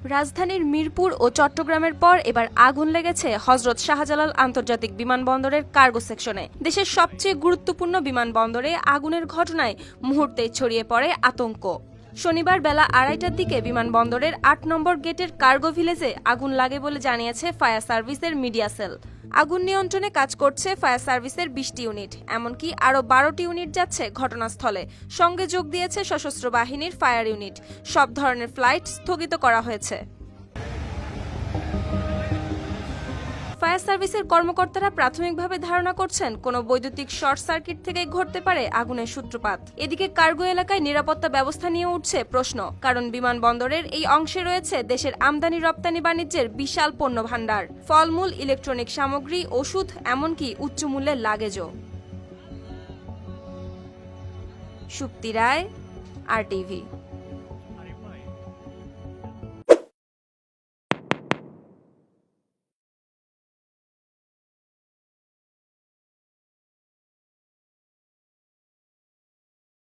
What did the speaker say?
রাজধানীর মিরপুর ও চট্টগ্রামের পর এবার আগুন লেগেছে হযরত শাহজালাল আন্তর্জাতিক বিমানবন্দরের কার্গো সেকশনে। দেশের সবচেয়ে গুরুত্বপূর্ণ বিমানবন্দরে আগুনের ঘটনায় মুহূর্তেই ছড়িয়ে পড়ে আতঙ্ক। শনিবার বেলা 2:30টার দিকে বিমানবন্দরের ৮ নম্বর গেটের কার্গো ভিলেজে আগুন লাগে বলে জানিয়েছে ফায়ার সার্ভিসের মিডিয়া সেল। আগুন নিয়ন্ত্রণে কাজ করছে ফায়ার সার্ভিসের ২০টি ইউনিট, এমনকি আরও ১২টি ইউনিট যাচ্ছে ঘটনাস্থলে। সঙ্গে যোগ দিয়েছে সশস্ত্র বাহিনীর ফায়ার ইউনিট। সব ধরনের ফ্লাইট স্থগিত করা হয়েছে। ফায়ার সার্ভিসের কর্মকর্তারা প্রাথমিকভাবে ধারণা করছেন কোনো বৈদ্যুতিক শর্ট সার্কিট থেকেই ঘটতে পারে আগুনের সূত্রপাত। এদিকে কার্গো এলাকায় নিরাপত্তা ব্যবস্থা নিয়ে উঠছে প্রশ্ন, কারণ বিমানবন্দরের এই অংশে রয়েছে দেশের আমদানি রপ্তানি বাণিজ্যের বিশাল পণ্য ভাণ্ডার, ফলমূল, ইলেকট্রনিক সামগ্রী, ওষুধ, এমনকি উচ্চমূল্যের লাগেজও। সুপ্তি রায়, RTV।